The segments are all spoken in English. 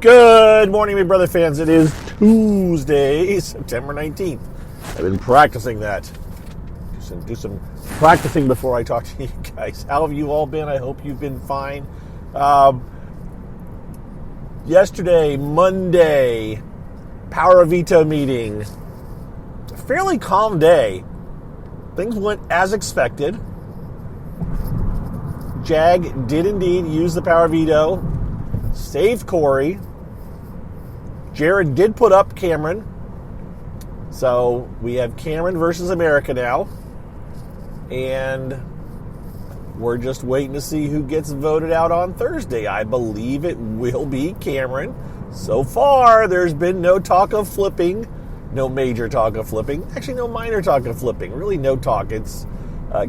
Good morning, Big Brother fans. It is Tuesday, September 19th. I've been practicing that. Do some practicing before I talk to you guys. How have you all been? I hope you've been fine. Yesterday, Monday, Power of Veto meeting. A fairly calm day. Things went as expected. Jag did indeed use the Power Veto. Saved Corey. Jared did put up Cameron. So we have Cameron versus America now. And we're just waiting to see who gets voted out on Thursday. I believe it will be Cameron. So far, there's been no talk of flipping. No major talk of flipping. Actually, no minor talk of flipping. Really no talk. It's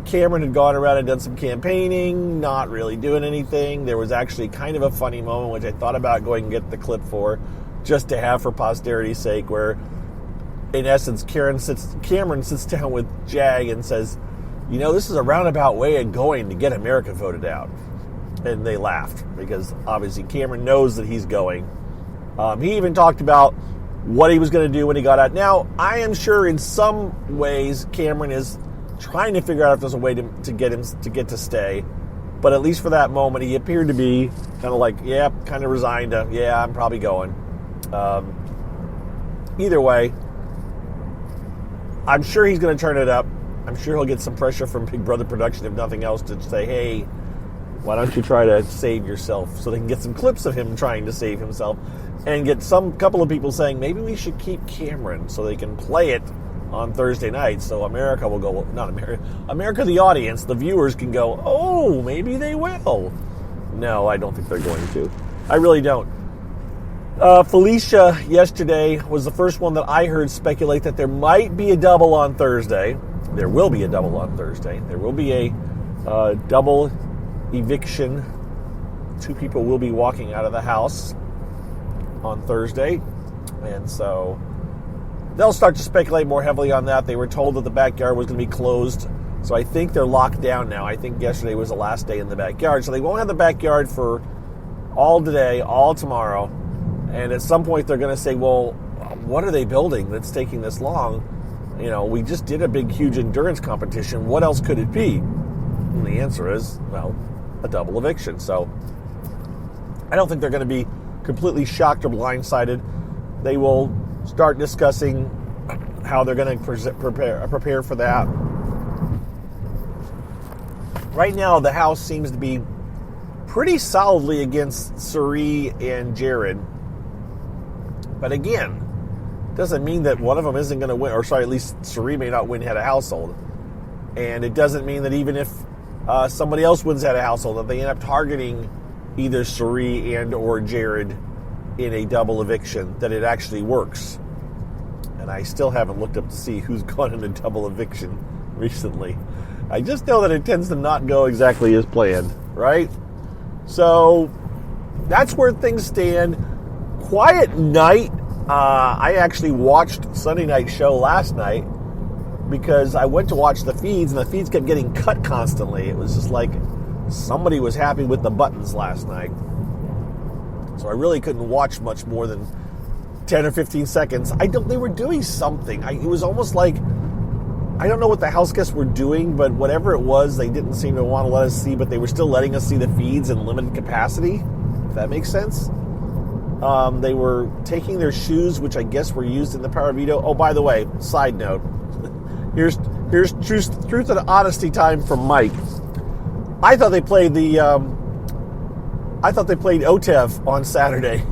Cameron had gone around and done some campaigning, not really doing anything. There was actually kind of a funny moment, which I thought about going and get the clip for, just to have for posterity's sake, where, in essence, Cameron sits down with Jag and says, you know, this is a roundabout way of going to get America voted out. And they laughed, because obviously Cameron knows that he's going. He even talked about what he was going to do when he got out. Now, I am sure in some ways Cameron is trying to figure out if there's a way to get to stay. But at least for that moment, he appeared to be kind of like, yeah, kind of resigned to, yeah, I'm probably going. Either way, I'm sure he's going to turn it up. I'm sure he'll get some pressure from Big Brother Production, if nothing else, to say, hey, why don't you try to save yourself? So they can get some clips of him trying to save himself and get couple of people saying, maybe we should keep Cameron so they can play it on Thursday night. So America will go, not America, America, the audience, the viewers can go, oh, maybe they will. No, I don't think they're going to. I really don't. Felicia yesterday was the first one that I heard speculate that there might be a double on Thursday. There will be a double on Thursday. There will be a double eviction. 2 people will be walking out of the house on Thursday. And so they'll start to speculate more heavily on that. They were told that the backyard was going to be closed. So I think they're locked down now. I think yesterday was the last day in the backyard. So they won't have the backyard for all today, all tomorrow. And at some point they're going to say, well, what are they building that's taking this long? You know, we just did a big, huge endurance competition. What else could it be? And the answer is, well, a double eviction. So I don't think they're going to be completely shocked or blindsided. They will start discussing how they're going to prepare for that. Right now, the house seems to be pretty solidly against Suri and Jared. But again, doesn't mean that one of them isn't going to win, or sorry, at least Suri may not win head of household. And it doesn't mean that even if somebody else wins head of household, that they end up targeting either Suri and or Jared in a double eviction, that it actually works. And I still haven't looked up to see who's gone in a double eviction recently. I just know that it tends to not go exactly as planned, right? So that's where things stand. Quiet night. I actually watched Sunday Night Show last night because I went to watch the feeds, and the feeds kept getting cut constantly. It was just like somebody was happy with the buttons last night. So I really couldn't watch much more than 10 or 15 seconds. They were doing something. It was almost like, I don't know what the house guests were doing, but whatever it was, they didn't seem to want to let us see, but they were still letting us see the feeds in limited capacity, if that makes sense. They were taking their shoes, which I guess were used in the Power Veto. Oh, by the way, side note, here's truth and honesty time from Mike. I thought they played OTEV on Saturday.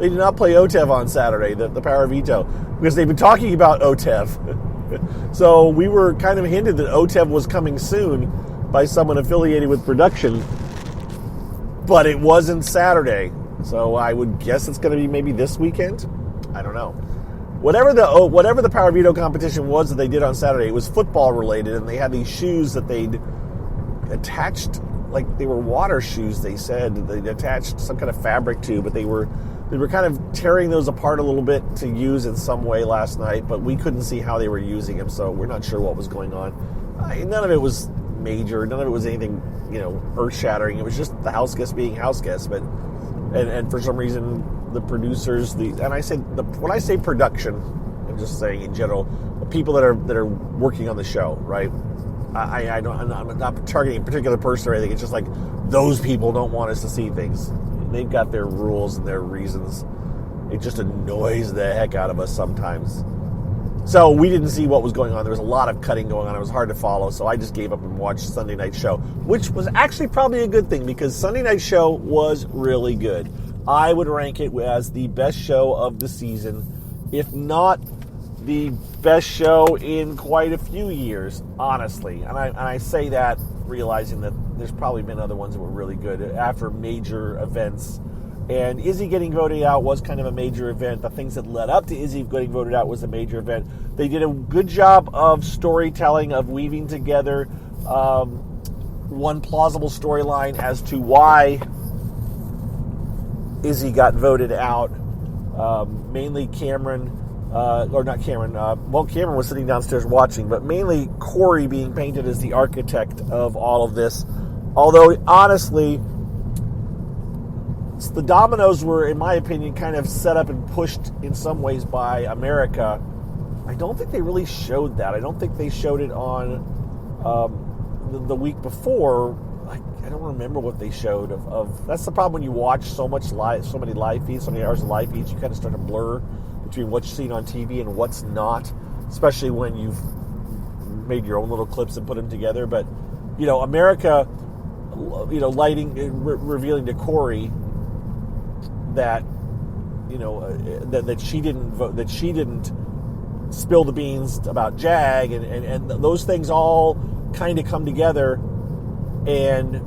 They did not play OTEV on Saturday, the Power Veto, because they've been talking about OTEV. So we were kind of hinted that OTEV was coming soon by someone affiliated with production, but it wasn't Saturday. So I would guess it's going to be maybe this weekend. I don't know. Whatever the Power Veto competition was that they did on Saturday, it was football related, and they had these shoes that they'd attached, like they were water shoes. They said they attached some kind of fabric to, but they were kind of tearing those apart a little bit to use in some way last night. But we couldn't see how they were using them, so we're not sure what was going on. None of it was major. None of it was anything, earth shattering. It was just the house guests being house guests, but. And for some reason, the producers, and when I say production, I'm just saying in general, the people that are working on the show, right? I'm not targeting a particular person or anything. It's just like those people don't want us to see things. They've got their rules and their reasons. It just annoys the heck out of us sometimes. So we didn't see what was going on. There was a lot of cutting going on. It was hard to follow. So I just gave up and watched Sunday Night Show, which was actually probably a good thing because Sunday Night Show was really good. I would rank it as the best show of the season, if not the best show in quite a few years, honestly. And I say that realizing that there's probably been other ones that were really good after major events. And Izzy getting voted out was kind of a major event. The things that led up to Izzy getting voted out was a major event. They did a good job of storytelling, of weaving together one plausible storyline as to why Izzy got voted out. Mainly Cameron, Cameron was sitting downstairs watching, but mainly Corey being painted as the architect of all of this. Although, honestly, the dominoes were, in my opinion, kind of set up and pushed in some ways by America. I don't think they really showed that. I don't think they showed it on the week before. I don't remember what they showed of. That's the problem when you watch so many live feeds, so many hours of live feeds. You kind of start to blur between what's seen on TV and what's not, especially when you've made your own little clips and put them together. But America, revealing to Corey that that she didn't vote, that she didn't spill the beans about Jag, and those things all kind of come together. And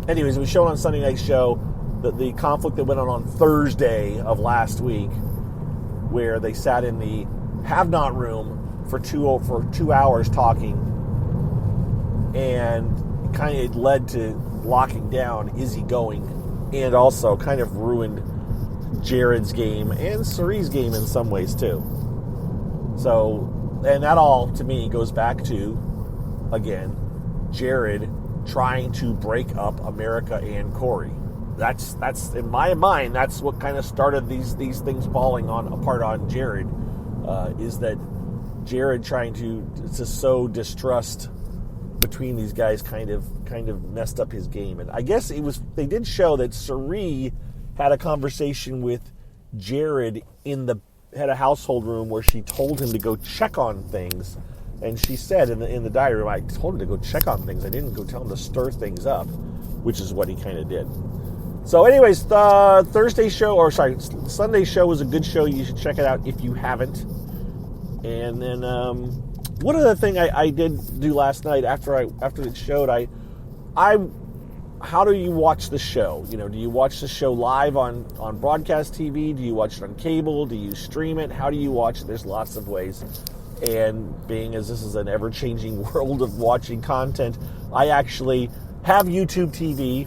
anyways, it was shown on Sunday Night Show, the conflict that went on Thursday of last week, where they sat in the have-not room for 2 hours talking, and kind of led to locking down Izzy going, and also kind of ruined Jared's game and Cirie's game in some ways too. So, and that all to me goes back to, again, Jared trying to break up America and Corey. That's in my mind, that's what kind of started these things falling apart on Jared. Is that Jared trying to sow distrust between these guys kind of messed up his game. And I guess they did show that Cirie had a conversation with Jared had a household room where she told him to go check on things. And she said in the diary room, I told him to go check on things. I didn't go tell him to stir things up, which is what he kind of did. So anyways, the Sunday show was a good show. You should check it out if you haven't. And then one other thing I did do last night after it showed, how do you watch the show? Do you watch the show live on broadcast TV? Do you watch it on cable? Do you stream it? How do you watch it? There's lots of ways. And being as this is an ever-changing world of watching content, I actually have YouTube TV.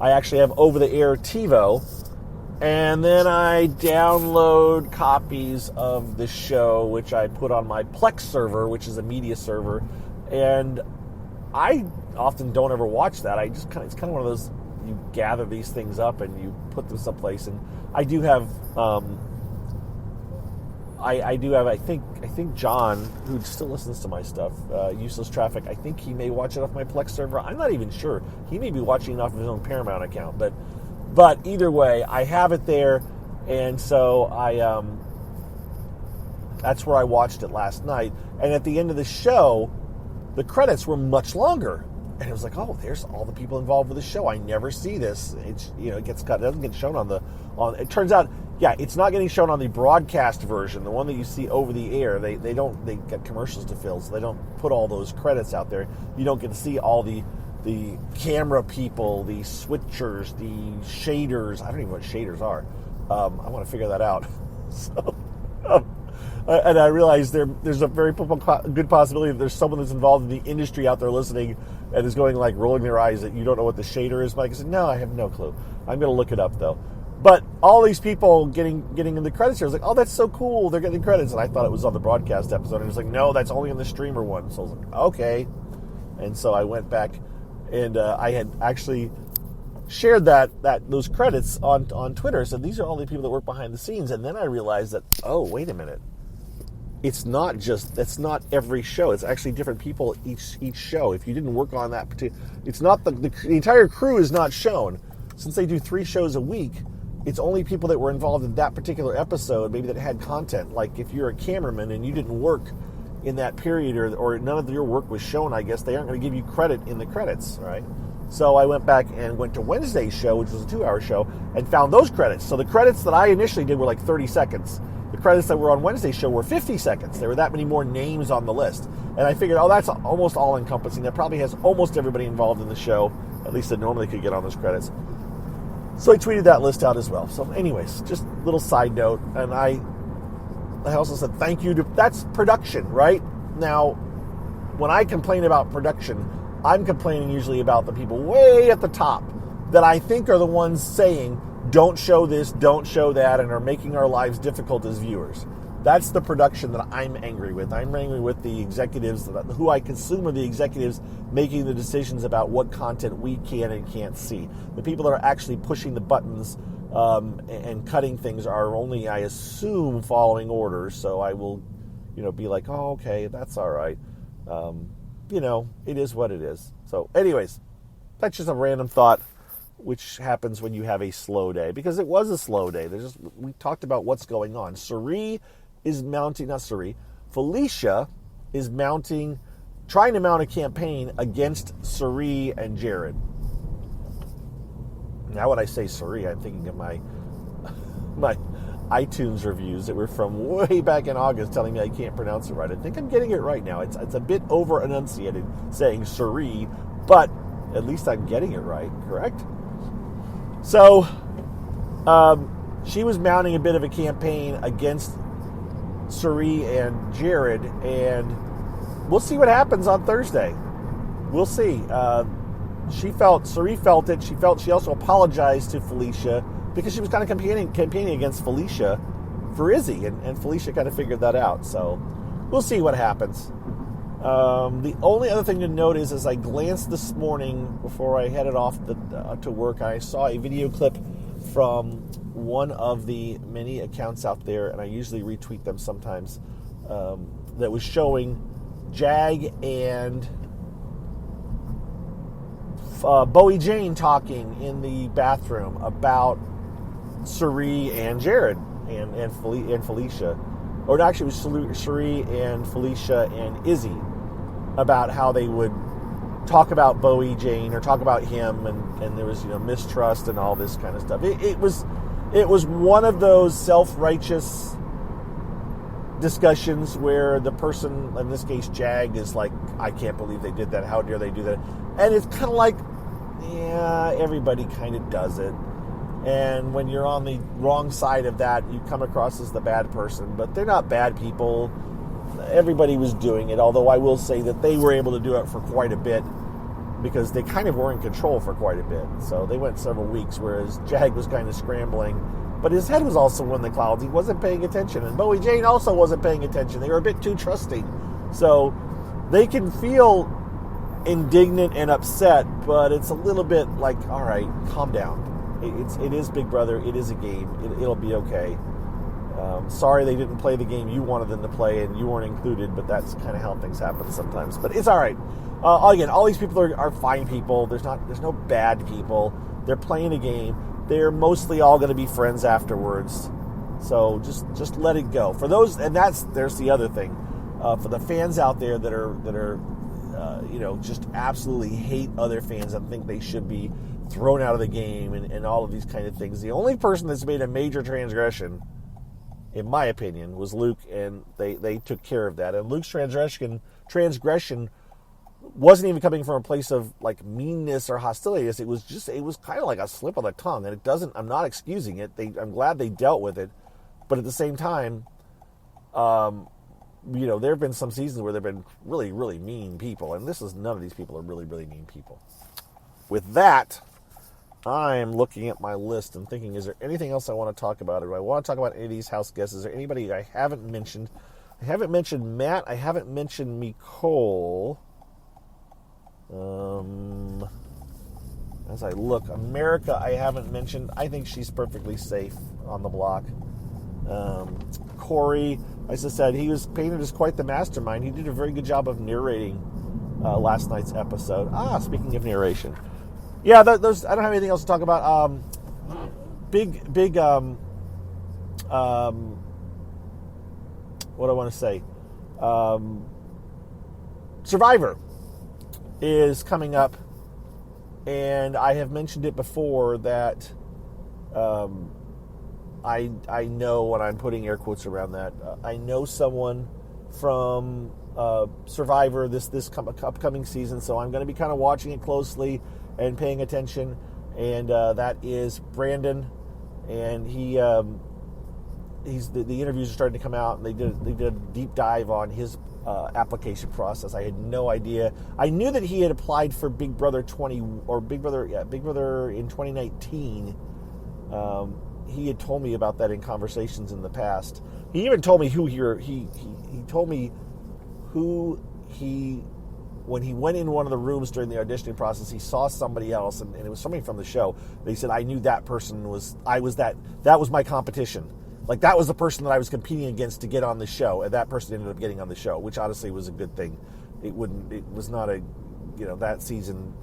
I actually have over-the-air TiVo. And then I download copies of the show, which I put on my Plex server, which is a media server. And I often don't ever watch that. It's kind of one of those, you gather these things up and you put them someplace. And I do have, I think John, who still listens to my stuff, Useless Traffic, I think he may watch it off my Plex server. I'm not even sure. He may be watching it off of his own Paramount account, but either way, I have it there, and so that's where I watched it last night. And at the end of the show, the credits were much longer, and it was like, oh, there's all the people involved with the show. I never see this. It gets cut. It doesn't get shown on It turns out, yeah, it's not getting shown on the broadcast version, the one that you see over the air. They get commercials to fill, so they don't put all those credits out there. You don't get to see all the camera people, the switchers, the shaders. I don't even know what shaders are. I want to figure that out. And I realize there's a very good possibility that there's someone that's involved in the industry out there listening and is going like rolling their eyes that you don't know what the shader is. Mike, I said, no, I have no clue. I'm going to look it up though. But all these people getting in the credits here, I was like, oh, that's so cool. They're getting credits. And I thought it was on the broadcast episode. And it was like, no, that's only in the streamer one. So I was like, okay. And so I went back and I had actually shared those credits on Twitter. So these are all the people that work behind the scenes. And then I realized that, oh, wait a minute. It's not every show. It's actually different people each show. If you didn't work on that particular, it's not the entire crew is not shown. Since they do 3 shows a week, it's only people that were involved in that particular episode, maybe that had content. Like if you're a cameraman and you didn't work in that period, or none of your work was shown, I guess they aren't going to give you credit in the credits, right? So I went back and went to Wednesday's show, which was a 2-hour show, and found those credits. So the credits that I initially did were like 30 seconds. The credits that were on Wednesday's show were 50 seconds. There were that many more names on the list. And I figured, oh, that's almost all-encompassing. That probably has almost everybody involved in the show, at least that normally could get on those credits. So I tweeted that list out as well. So anyways, just a little side note. And I also said thank you to... That's production, right? Now, when I complain about production, I'm complaining usually about the people way at the top that I think are the ones saying, don't show this, don't show that, and are making our lives difficult as viewers. That's the production that I'm angry with. I'm angry with the executives, who I consume are the executives making the decisions about what content we can and can't see. The people that are actually pushing the buttons and cutting things are only, I assume, following orders. So I will, be like, oh, okay, that's all right. It is what it is. So anyways, that's just a random thought, which happens when you have a slow day, because it was a slow day. We talked about what's going on. Felicia is trying to mount a campaign against Suri and Jared. Now when I say Suri, I'm thinking of my iTunes reviews that were from way back in August telling me I can't pronounce it right. I think I'm getting it right now. It's a bit over enunciated saying Suri, but at least I'm getting it right, correct? So she was mounting a bit of a campaign against Suri and Jared, and we'll see what happens on Thursday. We'll see. Suri felt it. She also apologized to Felicia because she was kind of campaigning against Felicia for Izzy, and Felicia kind of figured that out. So we'll see what happens. The only other thing to note is, as I glanced this morning before I headed off to work, I saw a video clip from one of the many accounts out there, and I usually retweet them sometimes, that was showing Jag and Bowie Jane talking in the bathroom about Suri and Jared and Felicia. Or actually, it was Suri and Felicia and Izzy, about how they would talk about Bowie Jane or talk about him, and there was mistrust and all this kind of stuff. It was one of those self-righteous discussions where the person, in this case Jag, is like, I can't believe they did that. How dare they do that? And it's kind of like, yeah, everybody kind of does it. And when you're on the wrong side of that, you come across as the bad person. But they're not bad people. Everybody was doing it, although I will say that they were able to do it for quite a bit because they kind of were in control for quite a bit. So they went several weeks, whereas Jag was kind of scrambling. But his head was also in the clouds. He wasn't paying attention. And Bowie Jane also wasn't paying attention. They were a bit too trusting. So they can feel indignant and upset, but it's a little bit like, all right, calm down. It is Big Brother. It is a game. It'll be okay. Sorry they didn't play the game you wanted them to play and you weren't included, but that's kind of how things happen sometimes. But it's all right. Again, all these people are fine people. There's no bad people. They're playing a game. They're mostly all going to be friends afterwards. So just let it go. For those, and there's the other thing. For the fans out there that are just absolutely hate other fans and think they should be thrown out of the game and all of these kind of things. The only person that's made a major transgression, in my opinion, was Luke, and they took care of that. And Luke's transgression wasn't even coming from a place of like meanness or hostility. It was kind of like a slip of the tongue, and I'm not excusing it. I'm glad they dealt with it, but at the same time, there have been some seasons where there have been really, really mean people, and none of these people are really, really mean people. With that, I'm looking at my list and thinking, is there anything else I want to talk about? Or do I want to talk about any of these house guests? Is there anybody I haven't mentioned? I haven't mentioned Matt. I haven't mentioned Nicole. as I look. America, I haven't mentioned. I think she's perfectly safe on the block. Corey, as I said, he was painted as quite the mastermind. He did a very good job of narrating last night's episode. Speaking of narration. Yeah, those. I don't have anything else to talk about. Big. What do I want to say? Survivor is coming up, and I have mentioned it before that I know, and I'm putting air quotes around that, I know someone from Survivor this upcoming season, so I'm going to be kind of watching it closely and paying attention, and that is Brandon, and the interviews are starting to come out, and they did a deep dive on his application process. I had no idea. I knew that he had applied for Big Brother Big Brother in 2019. He had told me about that in conversations in the past. He even told me he told me when he went in one of the rooms during the auditioning process, he saw somebody else, and it was somebody from the show. They said, I knew that person that was my competition. Like, that was the person that I was competing against to get on the show, and that person ended up getting on the show, which honestly was a good thing. It was not that season,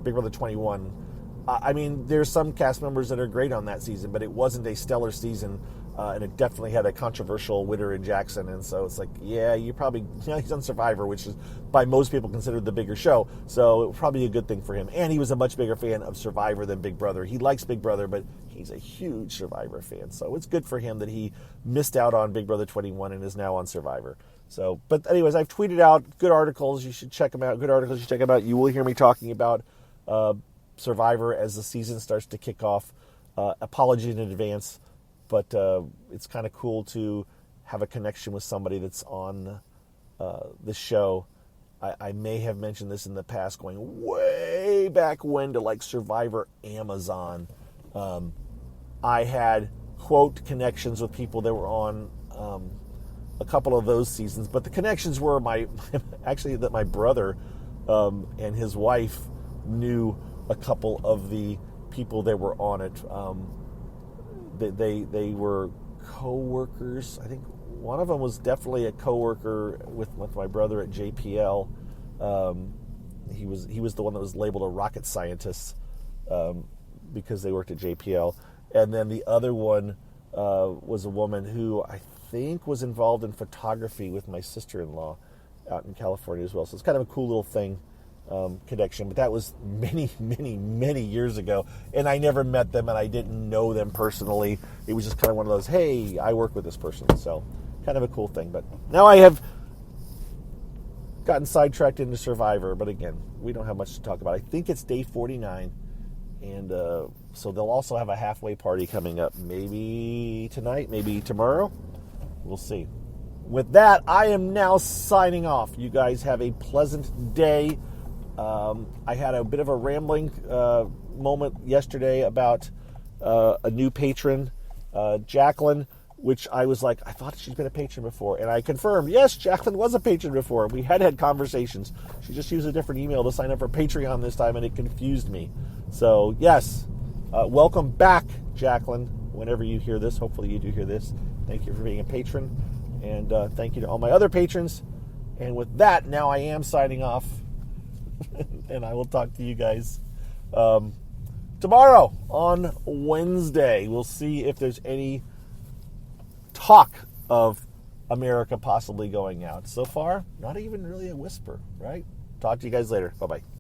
Big Brother 21. I mean, there's some cast members that are great on that season, but it wasn't a stellar season, and it definitely had a controversial winner in Jackson, and so it's like, yeah, he's on Survivor, which is by most people considered the bigger show, so it was probably a good thing for him. And he was a much bigger fan of Survivor than Big Brother. He likes Big Brother, but he's a huge Survivor fan, so it's good for him that he missed out on Big Brother 21 and is now on Survivor. So, but anyways, I've tweeted out good articles. You should check them out. Good articles, you should check them out. You will hear me talking about Survivor as the season starts to kick off. Apology in advance, but it's kind of cool to have a connection with somebody that's on the show. I may have mentioned this in the past, going way back when, to like Survivor Amazon. I had, quote, connections with people that were on a couple of those seasons, but the connections were that my brother and his wife knew a couple of the people that were on it. They were co-workers. I think one of them was definitely a co-worker with my brother at JPL. He was the one that was labeled a rocket scientist because they worked at JPL. And then the other one was a woman who I think was involved in photography with my sister-in-law out in California as well. So it's kind of a cool little thing. Connection, but that was many, many, many years ago, and I never met them, and I didn't know them personally. It was just kind of one of those, hey, I work with this person, so kind of a cool thing. But now I have gotten sidetracked into Survivor, but again, we don't have much to talk about. I think it's day 49, and so they'll also have a halfway party coming up, maybe tonight, maybe tomorrow. We'll see. With that, I am now signing off. You guys have a pleasant day. I had a bit of a rambling moment yesterday about a new patron, Jacqueline, which I was like, I thought she's been a patron before. And I confirmed, yes, Jacqueline was a patron before. We had conversations. She just used a different email to sign up for Patreon this time, and it confused me. So, yes, welcome back, Jacqueline, whenever you hear this. Hopefully you do hear this. Thank you for being a patron. And thank you to all my other patrons. And with that, now I am signing off. And I will talk to you guys tomorrow on Wednesday. We'll see if there's any talk of America possibly going out. So far, not even really a whisper, right? Talk to you guys later. Bye-bye.